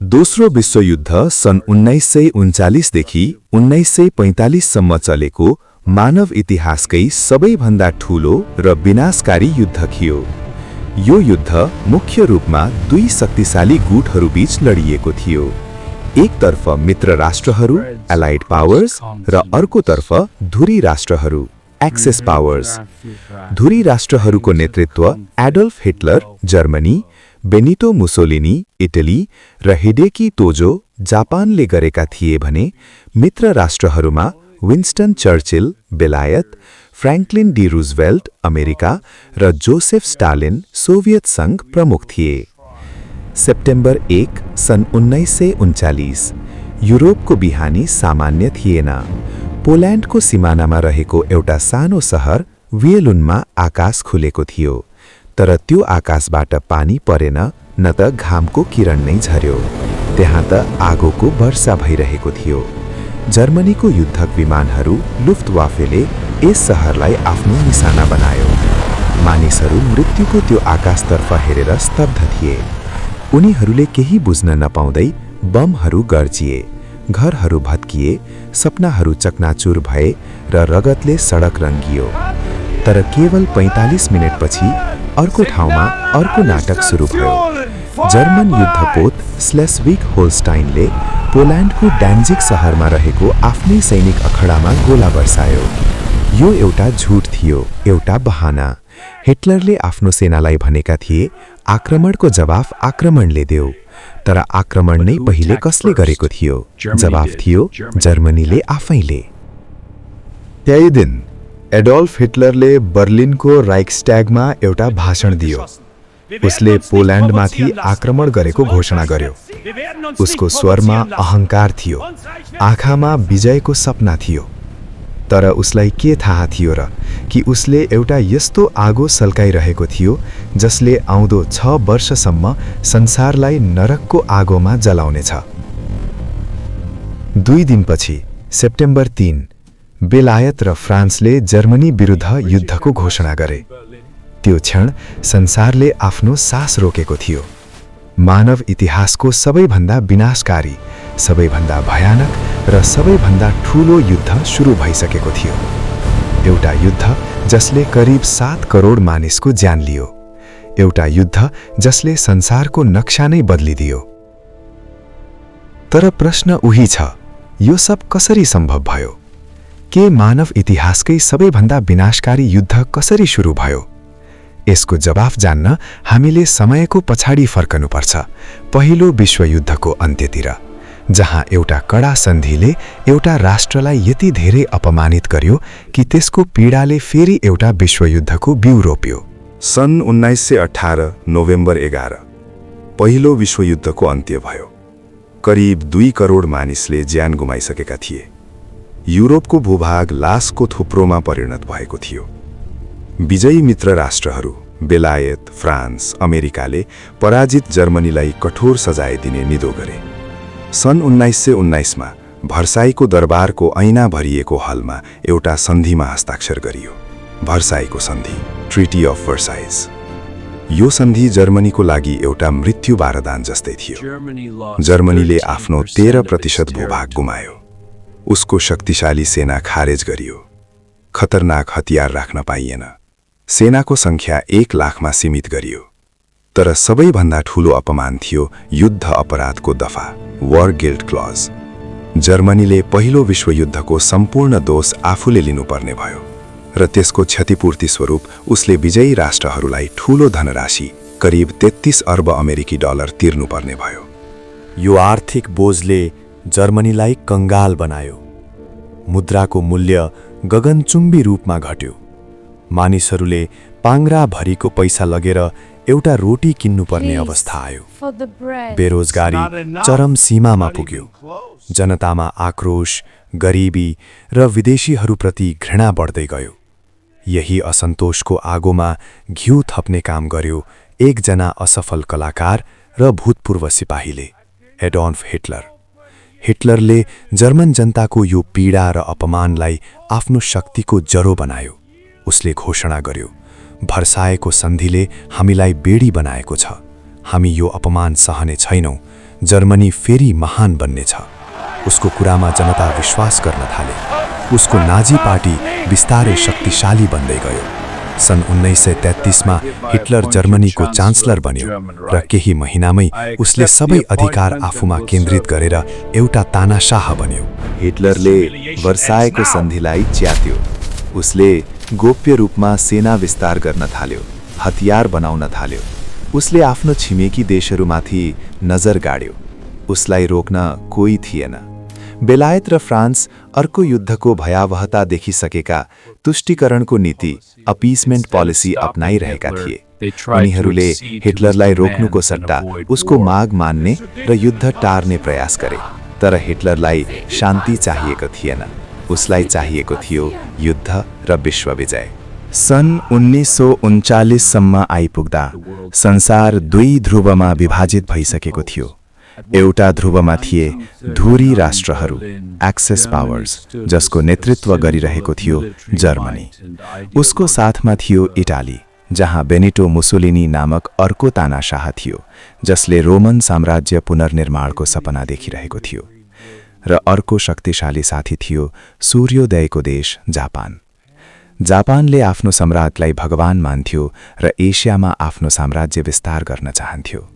दोस्रो विश्वयुद्ध सन् 1939 देखि 1945 सम्म चलेको मानव इतिहासकै सबैभन्दा ठूलो र विनाशकारी युद्ध थियो। यो युद्ध मुख्य रूपमा दुई शक्तिशाली गुटहरूबीच लडिएको थियो। एकतर्फ मित्र राष्ट्रहरू एलाइड पावर्स र अर्कोतर्फ धुरी राष्ट्रहरू एक्सेस पावर्स। धुरी राष्ट्रहरूको नेतृत्व Adolf Hitler Germany, Benito Mussolini Italy र हिडेकी तोजो जापानले गरेका थिए भने मित्र राष्ट्रहरूमा विन्स्टन चर्चिल बेलायत, फ्रैंकलिन डी रूजवेल्ट अमेरिका र जोसेफ स्टालिन सोभियत संघ प्रमुख थिए। सेप्टेम्बर 1 सन् 1939 युरोपको बिहानी सामान्य थिएन। पोल्यान्डको सिमानामा रहेको एउटा सानो सहर वियलुनमा आकाश खुलेको थियो, तर त्यो आकाशबाट पानी परेन न त घामको किरण नै झर्यो। त्यहाँ त आगोको वर्षा भइरहेको थियो। जर्मनीको युद्धक विमानहरू लुफ्टवाफेले यस सहरलाई आफ्नो निशाना बनायो। मानिसहरू मृत्युको त्यो आकाशतर्फ हेरेर स्तब्ध थिए। उनीहरूले केही बुझ्न नपाउँदै बमहरू गर्जिए, घरहरू भत्किए, सपनाहरू चकनाचुर भए र रगतले सडक रङ्गियो। तर केवल 45 मिनेटपछि अर्को ठाउँमा अर्को नाटक सुरु भयो। जर्मन युद्धपोत स्लेस्विग होल्स्टाइनले पोल्यान्डको ड्यान्जिग सहरमा रहेको आफ्नै सैनिक अखडामा गोला बर्सायो। यो एउटा झुट थियो, एउटा बहाना। हिटलरले आफ्नो सेनालाई भनेका थिए, आक्रमणको जवाफ आक्रमणले देऊ। तर आक्रमण नै पहिले कसले गरेको थियो? जवाफ थियो जर्मनीले आफैले। त्यही दिन एडोल्फ हिटलरले बर्लिनको राइक्सट्यागमा एउटा भाषण दियो। उसले पोल्यान्डमाथि आक्रमण गरेको घोषणा गर्यो। उसको स्वरमा अहंकार थियो, आँखामा विजयको सपना थियो। तर उसलाई के थाहा थियो र कि उसले एउटा यस्तो आगो सल्काइरहेको थियो जसले आउँदो 6 वर्षसम्म संसारलाई नरकको आगोमा जलाउनेछ। 2 दिनपछि सेप्टेम्बर 3 बेलायत र फ्रान्सले जर्मनी विरुद्ध युद्धको घोषणा गरे। त्यो क्षण संसारले आफ्नो सास रोकेको थियो। मानव इतिहासको सबैभन्दा विनाशकारी, सबैभन्दा भयानक र सबैभन्दा ठूलो युद्ध सुरु भइसकेको थियो। एउटा युद्ध जसले करिब 7 करोड मानिसको ज्यान लियो। एउटा युद्ध जसले संसारको नक्सा नै बदलिदियो। तर प्रश्न उही छ, यो सब कसरी सम्भव भयो? के मानव इतिहासकै सबैभन्दा विनाशकारी युद्ध कसरी सुरु भयो? यसको जवाफ जान्न हामीले समयको पछाडि फर्कनुपर्छ, पहिलो विश्वयुद्धको अन्त्यतिर, जहाँ एउटा कडा सन्धिले एउटा राष्ट्रलाई यति धेरै अपमानित गर्यो कि त्यसको पीडाले फेरि एउटा विश्वयुद्धको बिउ रोप्यो। सन् 1918 नोभेम्बर 11 पहिलो विश्वयुद्धको अन्त्य भयो। करिब 2 करोड मानिसले ज्यान गुमाइसकेका थिए। युरोपको भूभाग लासको थुप्रोमा परिणत भएको थियो। विजयी मित्र राष्ट्रहरू बेलायत, फ्रान्स, अमेरिकाले पराजित जर्मनीलाई कठोर सजाय दिने निदो गरे। सन् 1919मा भर्साईको दरबारको ऐना भरिएको हलमा एउटा सन्धिमा हस्ताक्षर गरियो। भर्साईको सन्धि, ट्रिटी अफ भर्साइज। यो सन्धि जर्मनीको लागि एउटा मृत्यु वारदान जस्तै थियो। जर्मनीले आफ्नो 13% भूभाग गुमायो। उसको शक्तिशाली सेना खारेज गरियो। खतरनाक हतियार राख्न पाइएन। सेनाको संख्या 1 लाखमा सीमित गरियो। तर सबैभन्दा ठूलो अपमान थियो युद्ध अपराधको दफा, वार गिल्ट क्लज। जर्मनीले पहिलो विश्वयुद्धको सम्पूर्ण दोष आफूले लिनुपर्ने भयो र त्यसको क्षतिपूर्ति स्वरूप उसले विजयी राष्ट्रहरूलाई ठूलो धनराशि करिब 33 अर्ब अमेरिकी डलर तिर्नुपर्ने भयो। यो आर्थिक बोझले जर्मनीलाई कंगाल बनायो। मुद्राको मूल्य गगनचुम्बी रूपमा घट्यो। मानिसहरूले पाङ्ग्रा भरिको पैसा लगेर एउटा रोटी किन्नुपर्ने अवस्था आयो। बेरोजगारी चरम सीमामा पुग्यो। जनतामा आक्रोश, गरिबी र विदेशीहरूप्रति घृणा बढ्दै गयो। यही असन्तोषको आगोमा घिउ थप्ने काम गर्यो एकजना असफल कलाकार र भूतपूर्व सिपाहीले, एडोल्फ हिटलर। हिटलरले जर्मन जनताको यो पीडा र अपमानलाई आफ्नो शक्तिको जरो बनायो। उसले घोषणा गर्यो, भर्साएको सन्धिले हामीलाई बेडी बनाएको छ। हामी यो अपमान सहने छैनौं। जर्मनी फेरि महान बन्नेछ। उसको कुरामा जनता विश्वास गर्न थाले। उसको नाजी पार्टी बिस्तारै शक्तिशाली बन्दै गयो। सन् 1933मा हिटलर जर्मनीको चान्सलर बन्यो र केही महिनामै उसले सबै अधिकार आफूमा केन्द्रित गरेर एउटा तानाशाह बन्यो। हिटलरले वर्साएको सन्धिलाई च्यात्यो। उसले गोप्य रूपमा सेना विस्तार गर्न थाल्यो, हतियार बनाउन थाल्यो। उसले आफ्नो छिमेकी देशहरूमाथि नजर गाड्यो। उसलाई रोक्न कोही थिएन। बेलायत र फ्रान्स अर्को युद्धको भयावहता देखिसकेका तुष्टिकरणको नीति, अपीसमेन्ट पोलिसी अपनाइरहेका थिए। उनीहरूले हिटलरलाई रोक्नुको सट्टा उसको माग मान्ने र युद्ध टार्ने प्रयास गरे। तर हिटलरलाई शान्ति चाहिएको थिएन। उसलाई चाहिएको थियो युद्ध र विश्व विजय। सन् 1939 सम्म आइपुग्दा संसार दुई ध्रुवमा विभाजित भइसकेको थियो। एउटा ध्रुवमा थिए धुरी राष्ट्रहरू, एक्सेस पावर्स, जसको नेतृत्व गरिरहेको थियो जर्मनी। उसको साथमा थियो इटाली, जहाँ बेनिटो मुसोलिनी नामक अर्को तानाशाह थियो, जसले रोमन साम्राज्य पुनर्निर्माणको सपना देखिरहेको थियो। र अर्को शक्तिशाली साथी थियो सूर्योदयको देश जापान। जापानले आफ्नो सम्राटलाई भगवान मान्थ्यो र एसियामा आफ्नो साम्राज्य विस्तार गर्न चाहन्थ्यो।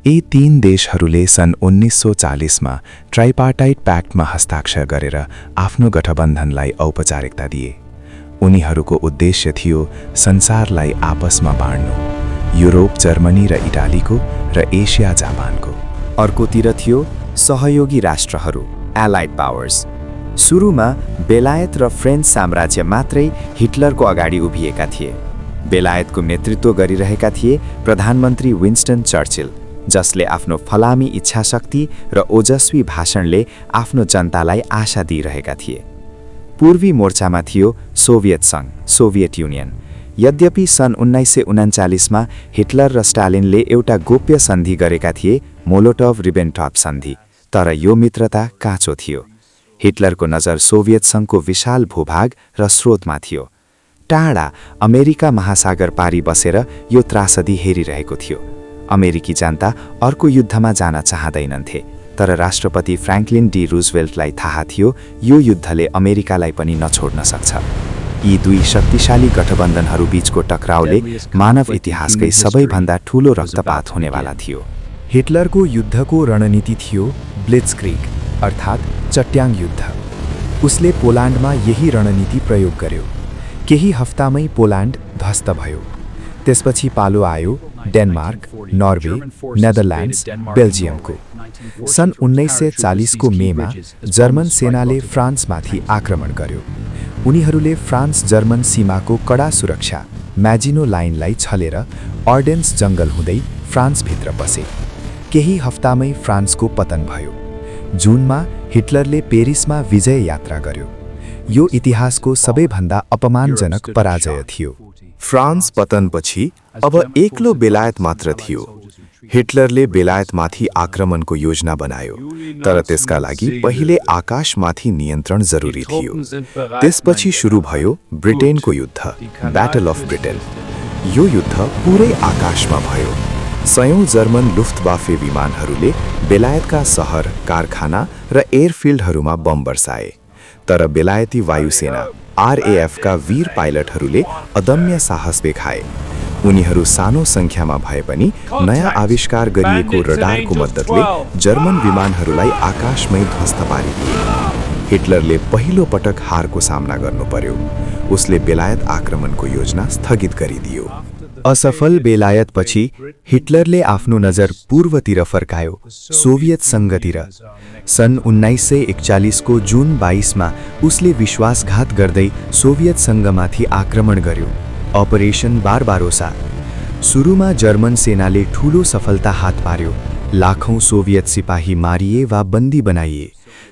यी तीन देशहरूले सन् 1940मा ट्राइपार्टाइट प्याक्टमा हस्ताक्षर गरेर आफ्नो गठबन्धनलाई औपचारिकता दिए। उनीहरूको उद्देश्य थियो संसारलाई आपसमा बाँड्नु, युरोप जर्मनी र इटालीको र एसिया जापानको। अर्कोतिर थियो सहयोगी राष्ट्रहरू, एलाइड पावर्स। सुरुमा बेलायत र फ्रेन्च साम्राज्य मात्रै हिटलरको अगाडि उभिएका थिए। बेलायतको नेतृत्व गरिरहेका थिए प्रधानमन्त्री विन्स्टन चर्चिल, जसले आफ्नो फलामी इच्छाशक्ति र ओजस्वी भाषणले आफ्नो जनतालाई आशा दिइरहेका थिए। पूर्वी मोर्चामा थियो सोभियत सङ्घ, सोभियत युनियन। यद्यपि सन् 1939मा हिटलर र स्टालिनले एउटा गोप्य सन्धि गरेका थिए, मोलोटोभ रिबेनट्रप सन्धि, तर यो मित्रता काँचो थियो। हिटलरको नजर सोभियत सङ्घको विशाल भूभाग र स्रोतमा थियो। टाढा अमेरिका महासागर पारी बसेर यो त्रासदी हेरिरहेको थियो। अमेरिकी जनता अर्को युद्धमा जान चाहँदैनथे, तर राष्ट्रपति फ्र्याङ्कलिन डी रुजवेल्टलाई थाहा थियो यो युद्धले अमेरिकालाई पनि नछोड्न सक्छ। यी दुई शक्तिशाली गठबन्धनहरू बीचको टकराउले मानव इतिहासकै सबैभन्दा ठूलो रक्तपात हुनेवाला थियो। हिटलरको युद्धको रणनीति थियो ब्लिट्जक्रिग, अर्थात् चट्याङ युद्ध। उसले पोल्यान्डमा यही रणनीति प्रयोग गर्यो। केही हफ्तामै पोल्यान्ड ध्वस्त भयो। त्यसपछि पालो आयो डेनमार्क, नर्वे, नेदरल्यान्ड्स, बेल्जियमको। सन् 1940को मेमा जर्मन सेनाले फ्रान्समाथि आक्रमण गर्यो। उनीहरूले फ्रान्स जर्मन सीमाको कडा सुरक्षा म्याजिनो लाइनलाई छलेर अर्डेन्स जङ्गल हुँदै फ्रान्सभित्र पसे। केही हफ्तामै फ्रान्सको पतन भयो। जुनमा हिटलरले पेरिसमा विजय यात्रा गर्यो। यो इतिहासको सबैभन्दा अपमानजनक पराजय थियो। फ्रान्स पतनपछि अब एक्लो बेलायत मात्र थियो। हिटलरले बेलायतमाथि आक्रमणको योजना बनायो, तर त्यसका लागि पहिले आकाशमाथि नियन्त्रण जरुरी थियो। त्यसपछि सुरु भयो ब्रिटेनको युद्ध, ब्याटल अफ ब्रिटेन। यो युद्ध पुरै आकाशमा भयो। सयौं जर्मन लुफ्टवाफे विमानहरूले बेलायतका सहर, कारखाना र एयरफिल्डहरूमा बम बर्साए। तर बेलायती वायुसेना आरएएफका वीर पाइलटहरूले अदम्य साहस देखाए। उनीहरू सानो सङ्ख्यामा भए पनि नयाँ आविष्कार गरिएको रडारको मद्दतले जर्मन विमानहरूलाई आकाशमै ध्वस्त पारिदिए। हिटलरले पहिलो पटक हारको सामना गर्नु पर्यो। उसले बेलायत आक्रमणको योजना स्थगित गरिदियो। असफल बेलायतपछि हिटलरले आफ्नो नजर पूर्वतिर फर्कायो, सोभियत सङ्घतिर। सन् 1941को जुन 22मा उसले विश्वासघात गर्दै सोभियत सङ्घमाथि आक्रमण गर्यो, अपरेसन बारबारोसा। सुरुमा जर्मन सेनाले ठूलो सफलता हात पार्यो। लाखौं सोभियत सिपाही मारिए वा बन्दी बनाइए।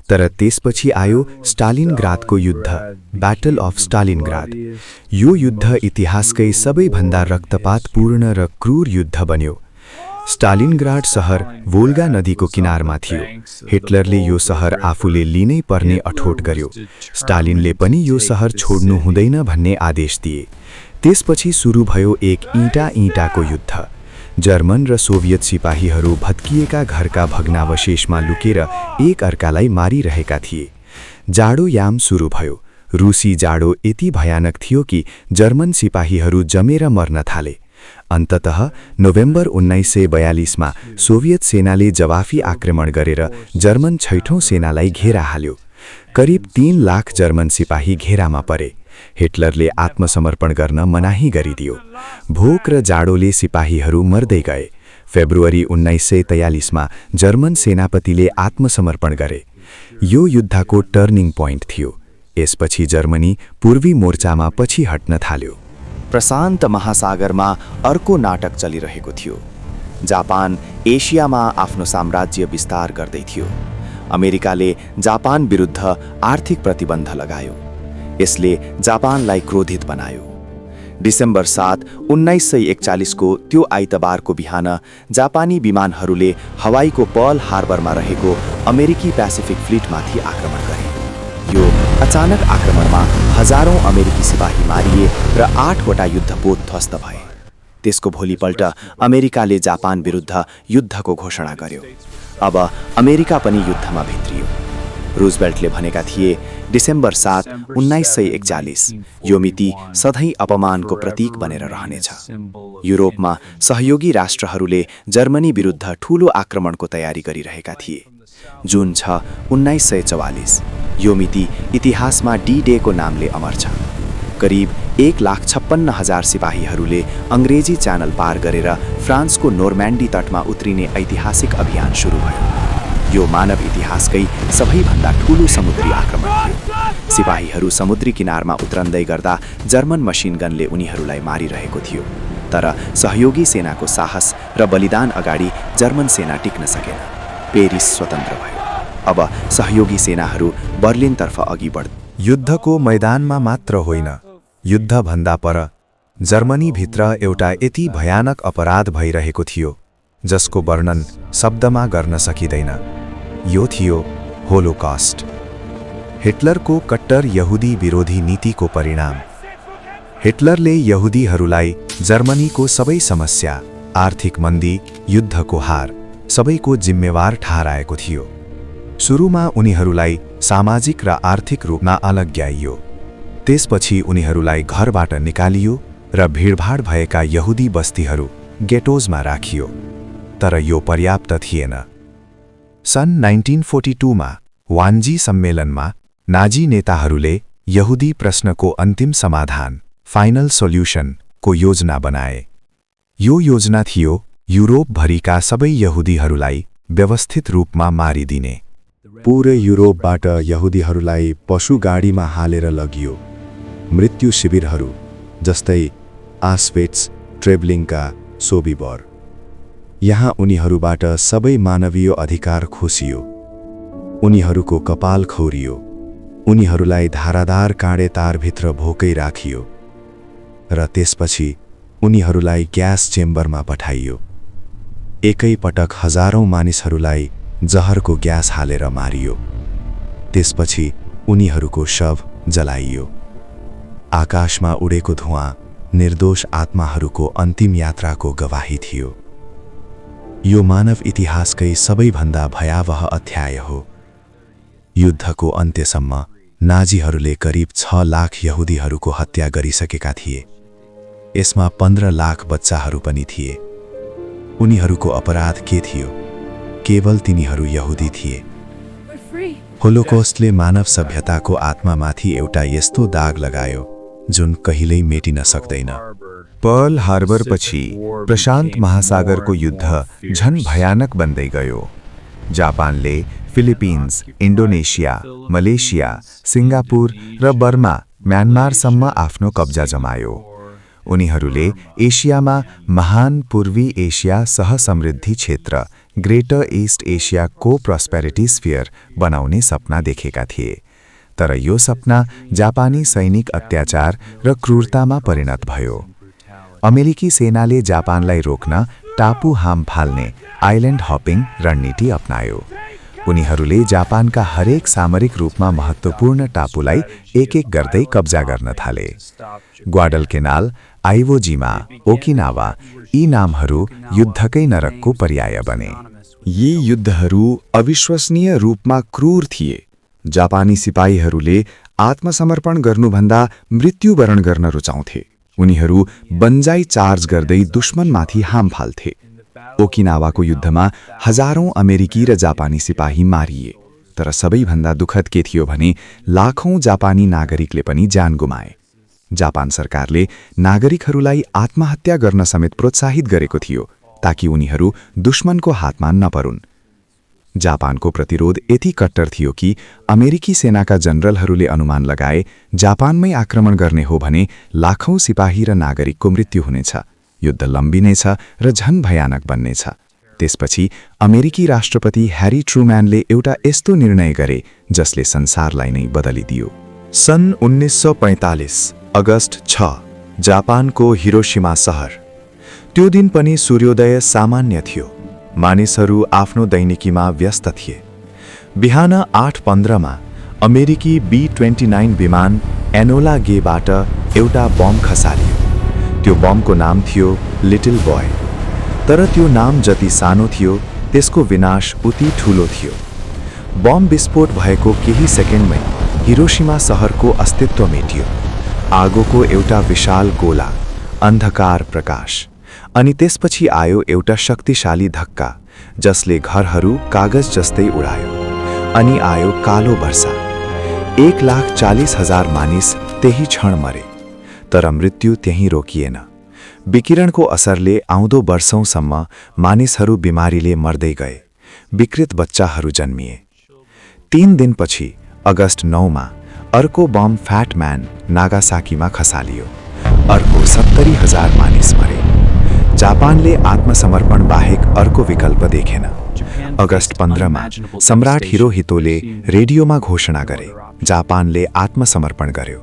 तर त्यसपछि आयो स्टालिनग्रादको युद्ध, ब्याटल अफ स्टालिनग्राद। यो युद्ध इतिहासकै सबैभन्दा रक्तपातपूर्ण र क्रूर युद्ध बन्यो। स्टालिनग्राड सहर वोल्गा नदीको किनारमा थियो। हिटलरले यो सहर आफूले लिनै पर्ने अठोट गर्यो। स्टालिनले पनि यो सहर छोड्नु हुँदैन भन्ने आदेश दिए। त्यसपछि सुरु भयो एक इँटा-इँटाको युद्ध। जर्मन र सोभियत सिपाहीहरू भत्किएका घरका भग्नावशेषमा लुकेर एक अर्कालाई मारिरहेका थिए। जाडो याम सुरु भयो। रुसी जाडो यति भयानक थियो कि जर्मन सिपाहीहरू जमेर मर्न थाले। अन्ततः नोभेम्बर 1942मा सोभियत सेनाले जवाफी आक्रमण गरेर जर्मन छैठौं सेनालाई घेरा हाल्यो। करिब 3 लाख जर्मन सिपाही घेरामा परे। हिटलरले आत्मसमर्पण गर्न मनाही गरिदियो। भोक र जाडोले सिपाहीहरू मर्दै गए। फेब्रुअरी 1943मा जर्मन सेनापतिले आत्मसमर्पण गरे। यो युद्धको टर्निङ पोइन्ट थियो। यसपछि जर्मनी पूर्वी मोर्चामा पछि हट्न थाल्यो। प्रशान्त महासागरमा अर्को नाटक चलिरहेको थियो। जापान एसियामा आफ्नो साम्राज्य विस्तार गर्दै थियो। अमेरिकाले जापान विरुद्ध आर्थिक प्रतिबन्ध लगायो। यसले जापानलाई क्रोधित बनायो। डिसेम्बर 7, 1941 को त्यो आइतबारको बिहान जापानी विमानहरूले हवाईको पर्ल हार्बरमा रहेको अमेरिकी पेसिफिक फ्लिटमाथि आक्रमण गरे। यो अचानक आक्रमणमा हजारौं अमेरिकी सिपाही मारिए र 8वटा युद्धपोत ध्वस्त भए। त्यसको भोलिपल्ट अमेरिकाले जापान विरुद्ध युद्धको घोषणा गर्यो। अब अमेरिका पनि युद्धमा भित्रियो। रुजवेल्टले भनेका थिए, डिसेम्बर 7, 1941 यो मिति सधैँ अपमानको प्रतीक बनेर रहनेछ। युरोपमा सहयोगी राष्ट्रहरूले जर्मनी विरुद्ध ठूलो आक्रमणको तयारी गरिरहेका थिए। जुन 6, 1944 यो मिति इतिहासमा डी-डे को नामले अमर छ। करिब 1,56,000 सिपाहीहरूले अंग्रेजी च्यानल पार गरेर फ्रान्सको नोर्म्यान्डी तटमा उत्रिने ऐतिहासिक अभियान सुरु भयो। यो मानव इतिहासकै सबैभन्दा ठूलो समुद्री आक्रमण थियो। सिपाहीहरू समुद्री किनारमा उत्रन्दै गर्दा जर्मन मसिन गनले उनीहरूलाई मारिरहेको थियो। तर सहयोगी सेनाको साहस र बलिदान अगाडि जर्मन सेना टिक्न सकेन। पेरिस स्वतन्त्र भयो। अब सहयोगी सेनाहरू बर्लिनतर्फ अघि बढ्दै। युद्धको मैदानमा मात्र होइन, युद्धभन्दा पर जर्मनीभित्र एउटा यति भयानक अपराध भइरहेको थियो जसको वर्णन शब्दमा गर्न सकिँदैन। यो थियो होलोकॉस्ट। हिटलरको कट्टर यहुदी विरोधी नीतिको परिणाम। हिटलरले यहुदीहरूलाई जर्मनीको सबै समस्या, आर्थिक मन्दी, युद्धको हार सबैको जिम्मेवार ठहराएको थियो। सुरुमा उनीहरूलाई सामाजिक र आर्थिक रूपमा अलग्याइयो। त्यसपछि उनीहरूलाई घरबाट निकालियो र भिडभाड भएका यहुदी बस्तीहरू गेटोजमा राखियो। तर यो पर्याप्त थिएन। सन् 1942मा वान्जी सम्मेलनमा नाजी नेताहरूले यहुदी प्रश्नको अन्तिम समाधान, फाइनल सोल्युसन को योजना बनाए। यो योजना थियो युरोपभरिका सबै यहुदीहरूलाई व्यवस्थित रूपमा मारिदिने। पूरै युरोपबाट यहुदीहरूलाई पशु गाडीमा हालेर लगियो। मृत्यु शिविरहरू जस्तै आस्वेट्स, ट्रेब्लिङ्का, सोबिबर। यहाँ उनीहरूबाट सबै मानवीय अधिकार खोसियो। उनीहरूको कपाल खौरियो। उनीहरूलाई धारादार काँडे तारभित्र भोकै राखियो र त्यसपछि उनीहरूलाई ग्यास चेम्बरमा पठाइयो। एकै पटक हजारौं मानिसहरूलाई जहरको ग्यास हालेर मारियो। त्यसपछि उनीहरूको शव जलाइयो। आकाशमा उडेको धुवाँ निर्दोष आत्माहरूको अन्तिम यात्राको गवाही थियो। यो मानव इतिहासकै सबैभन्दा भयावह अध्याय हो। युद्धको अन्त्यसम्म नाजीहरूले करिब 6 लाख यहुदीहरूको हत्या गरिसकेका थिए। यसमा 15 लाख बच्चाहरू पनि थिए। उनीहरूको अपराध के थियो? केवल तिनीहरू यहुदी थिए। होलोकॉस्टले मानव सभ्यताको आत्मामाथि एउटा यस्तो दाग लगायो जुन कहिल्यै मेटिन सक्दैन। पर्ल हार्बरपछि प्रशान्त महासागरको युद्ध झन भयानक बन्दै गयो। जापानले फिलिपिन्स, इन्डोनेसिया, मलेसिया, सिङ्गापुर र बर्मा, म्यानमारसम्म आफ्नो कब्जा जमायो। उनीहरूले एसियामा महान पूर्वी एसिया सहसमृद्धि क्षेत्र, ग्रेटर ईस्ट एसिया को प्रोस्पेरिटी स्फियर बनाउने सपना देखेका थिए। तर यो सपना जापानी सैनिक अत्याचार र क्रूरतामा परिणत भयो। अमेरिकी सेनाले जापानलाई रोक्न टापु हाम फाल्ने आइल्यान्ड हपिङ रणनीति अपनायो। उनीहरूले जापानका हरेक सामरिक रूपमा महत्त्वपूर्ण टापुलाई एक-एक गर्दै कब्जा गर्न थाले। ग्वाडलकेनाल, आइवोजिमा, ओकिनावा यी नामहरू युद्धकै नरकको पर्याय बने। यी युद्धहरू अविश्वसनीय रूपमा क्रूर थिए। जापानी सिपाहीहरूले आत्मसमर्पण गर्नुभन्दा मृत्युवरण गर्न रुचाउँथे। उनीहरू बन्जाई चार्ज गर्दै दुश्मनमाथि हाम फाल्थे। ओकिनावाको युद्धमा हजारौं अमेरिकी र जापानी सिपाही मारिए, तर सबैभन्दा दुःखद के थियो भने लाखौं जापानी नागरिकले पनि ज्यान गुमाए। जापान सरकारले नागरिकहरूलाई आत्महत्या गर्न समेत प्रोत्साहित गरेको थियो ताकि उनीहरू दुश्मनको हातमा नपरुन्। जापानको प्रतिरोध यति कट्टर थियो कि अमेरिकी सेनाका जनरलहरूले अनुमान लगाए जापानमै आक्रमण गर्ने हो भने लाखौं सिपाही र नागरिकको मृत्यु हुनेछ, युद्ध लम्बिनेछ र झन भयानक बन्नेछ। त्यसपछि अमेरिकी राष्ट्रपति ह्यारी ट्रुम्यानले एउटा यस्तो निर्णय गरे जसले संसारलाई नै बदलिदियो। सन् 1945 अगस्त 6 जापानको हिरोशिमा सहर। त्यो दिन पनि सूर्योदय सामान्य थियो। मानिसहरू आफ्नो दैनिकीमा व्यस्त थिए। बिहान 8:15 अमेरिकी B-29 विमान एनोला गेबाट एउटा बम खसालियो। त्यो बमको नाम थियो लिटिल बॉय। तर त्यो नाम जति सानो थियो त्यसको विनाश उति ठूलो थियो। बम विस्फोट भएको केही सेकेन्डमै हिरोशिमा सहरको अस्तित्व मेटियो। आगोको एउटा विशाल गोला, अन्धकार प्रकाश, अनि त्यसपछि आयो एउटा शक्तिशाली धक्का जसले घरहरू कागज जस्तै उडायो। अनि आयो कालो वर्षा। 1,40,000 मानिस त्यही क्षण मरे। तर मृत्यु त्यही रोकिएन। विकिरणको असरले आउँदो वर्षौंसम्म मानिसहरू बिमारीले मर्दै गए। विकृत बच्चाहरू जन्मिए। 3 दिनपछि अगस्त 9 अर्को बम फ्याटम्यान नागासाकीमा खसालियो। अर्को 70,000 मानिस मरे। जापानले आत्मसमर्पण बाहेक अर्को विकल्प देखेन। अगस्त 15 सम्राट हिरोहितोले रेडियोमा घोषणा गरे, जापानले आत्मसमर्पण गर्यो।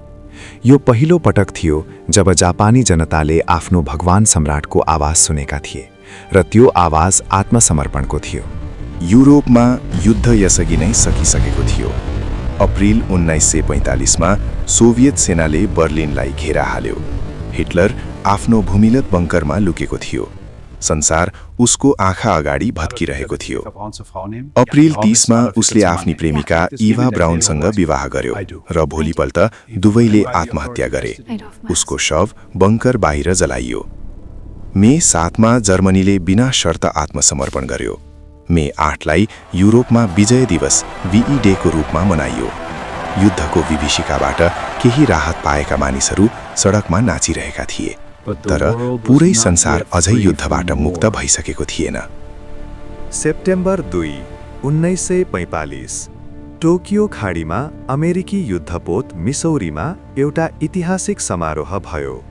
यो पहिलो पटक थियो जब जापानी जनताले आफ्नो भगवान सम्राटको आवाज सुनेका थिए र त्यो आवाज आत्मसमर्पणको थियो। युरोपमा युद्ध यसअघि नै सकिसकेको थियो। अप्रिल 1945 सोभियत सेनाले बर्लिनलाई घेरा हाल्यो। हिटलर आफ्नो भूमिगत बङ्करमा लुकेको थियो। संसार उसको आँखा अगाडि भत्किरहेको थियो। अप्रिल 30 उसले आफ्नी प्रेमिका इभा ब्राउनसँग विवाह गर्यो र भोलिपल्ट दुवैले आत्महत्या गरे। उसको शव बङ्कर बाहिर जलाइयो। मे 7 जर्मनीले बिना शर्त आत्मसमर्पण गर्यो। मे 8 युरोपमा विजय दिवस VE डे को रूपमा मनाइयो। युद्धको विभीषिकाबाट केही राहत पाएका मानिसहरू सडकमा नाचिरहेका थिए, तर पुरै संसार अझै युद्धबाट मुक्त भइसकेको थिएन। सेप्टेम्बर 2, 1945 टोकियो खाडीमा अमेरिकी युद्धपोत मिसौरीमा एउटा ऐतिहासिक समारोह भयो।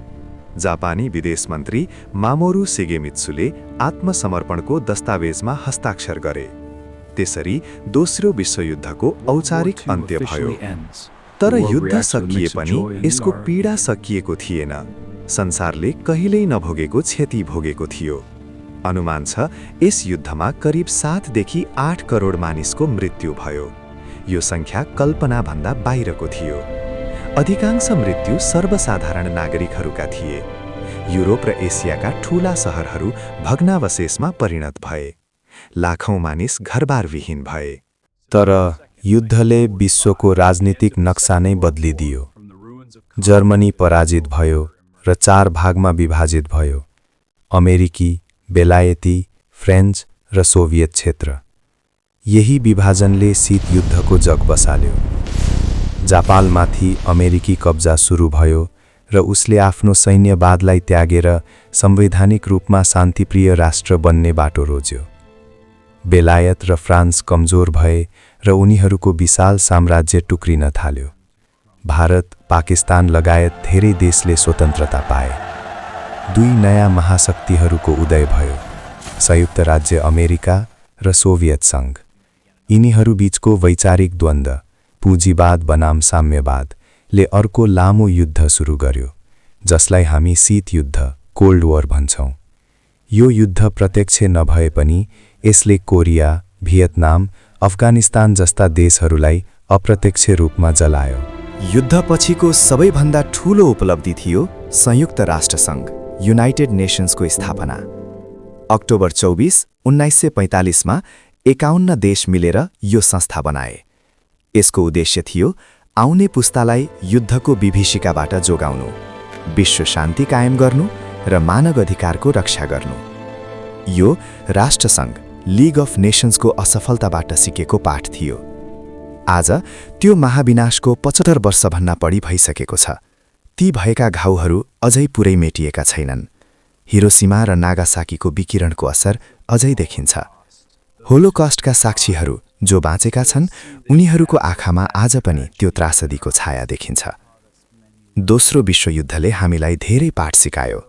जापानी विदेश मन्त्री मामोरू सिगेमित्सुले आत्मसमर्पणको दस्तावेजमा हस्ताक्षर गरे। त्यसरी दोस्रो विश्वयुद्धको औपचारिक अन्त्य भयो। तर युद्ध सकिए पनि यसको पीडा सकिएको थिएन। संसारले कहिल्यै नभोगेको क्षति भोगेको थियो। अनुमान छ यस युद्धमा करिब 7 देखि 8 करोड मानिसको मृत्यु भयो। यो संख्या कल्पनाभन्दा बाहिरको थियो। अधिकांश मृत्यु सर्वसाधारण नागरिकहरूका थिए। युरोप र एसियाका ठूला सहरहरू भग्नावशेषमा परिणत भए। लाखौं मानिस घरबारविहीन भए। तर युद्धले विश्वको राजनीतिक नक्सा नै बदलिदियो। जर्मनी पराजित भयो र 4 भागमा विभाजित भयो। अमेरिकी, बेलायती, फ्रेन्च र सोभियत क्षेत्र। यही विभाजनले शीत युद्धको जग बसाल्यो। जापानमाथि अमेरिकी कब्जा सुरु भयो र उसले आफ्नो सैन्यवादलाई त्यागेर संवैधानिक रूपमा शान्तिप्रिय राष्ट्र बन्ने बाटो रोज्यो। बेलायत र फ्रान्स कमजोर भए र उनीहरूको विशाल साम्राज्य टुक्रिन थाल्यो। भारत, पाकिस्तान लगायत धेरै देशले स्वतन्त्रता पाए। 2 नयाँ महाशक्तिहरूको उदय भयो, संयुक्त राज्य अमेरिका र सोभियत सङ्घ। यिनीहरू बीचको वैचारिक द्वन्द्व, पुँजीवाद बनाम साम्यवादले अर्को लामो युद्ध सुरु गर्यो, जसलाई हामी शीत युद्ध, कोल्ड वॉर भन्छौं। यो युद्ध प्रत्यक्ष नभए पनि यसले कोरिया, भियतनाम, अफगानिस्तान जस्ता देशहरूलाई अप्रत्यक्ष रूपमा जलायो। युद्धपछिको सबैभन्दा ठूलो उपलब्धि थियो संयुक्त राष्ट्रसङ्घ युनाइटेड नेसन्सको स्थापना। अक्टोबर 24, 1945मा 51 देश मिलेर यो संस्था बनाए। यसको उद्देश्य थियो आउने पुस्तालाई युद्धको विभीषिकाबाट जोगाउनु, विश्व शान्ति कायम गर्नु र मानव अधिकारको रक्षा गर्नु। यो राष्ट्रसङ्घ लिग अफ नेसन्सको असफलताबाट सिकेको पाठ थियो। आज त्यो महाविनाशको 75 वर्षभन्दा बढी भइसकेको छ। ती भएका घाउहरू अझै पुरै मेटिएका छैनन्। हिरोसिमा र नागासाकीको विकिरणको असर अझै देखिन्छ। होलोकॉस्टका साक्षीहरू जो बाँचेका छन् उनीहरूको आँखामा आज पनि त्यो त्रासदीको छाया देखिन्छ। दोस्रो विश्वयुद्धले हामीलाई धेरै पाठ सिकायो।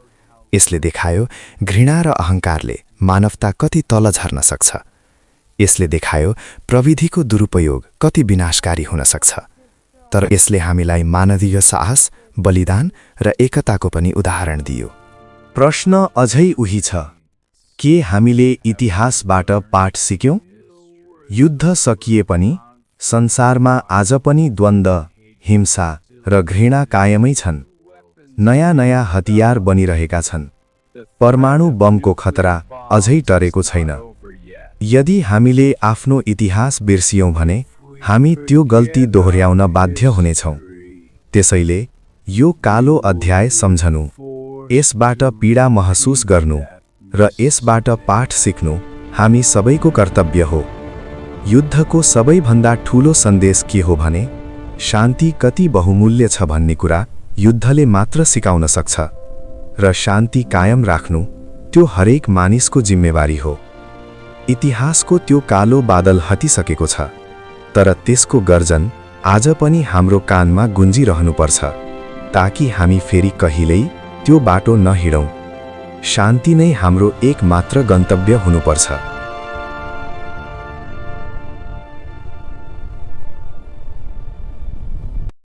यसले देखायो घृणा र अहङ्कारले मानवता कति तल झर्न सक्छ। यसले देखायो प्रविधिको दुरुपयोग कति विनाशकारी हुन सक्छ। तर यसले हामीलाई मानवीय साहस, बलिदान र एकताको पनि उदाहरण दियो। प्रश्न अझै उही छ, के हामीले इतिहासबाट पाठ सिक्यौं? युद्ध सकिए पनि संसारमा आज पनि द्वन्द्व, हिंसा र घृणा कायमै छन्। नयाँ नयाँ हतियार बनिरहेका छन्। परमाणु बमको खतरा अझै टरेको छैन। यदि हामीले आफ्नो इतिहास बिर्सियौं भने हामी त्यो गल्ती दोहोर्याउन बाध्य हुनेछौं। त्यसैले यो कालो अध्याय सम्झनु, यसबाट पीडा महसुस गर्नु र यसबाट पाठ सिक्नु हामी सबैको कर्तव्य हो। युद्धको सबैभन्दा ठूलो सन्देश के हो भने शान्ति कति बहुमूल्य छ भन्ने कुरा युद्धले मात्र सिकाउन सक्छ र शान्ति कायम राख्नु त्यो हरेक मानिसको जिम्मेवारी हो। इतिहासको त्यो कालो बादल हटिसकेको छ, तर त्यसको गर्जन आज पनि हाम्रो कानमा गुन्जिरहनुपर्छ ताकि हामी फेरि कहिल्यै त्यो बाटो नहिडौं। शान्ति नै हाम्रो एकमात्र गन्तव्य हुनुपर्छ।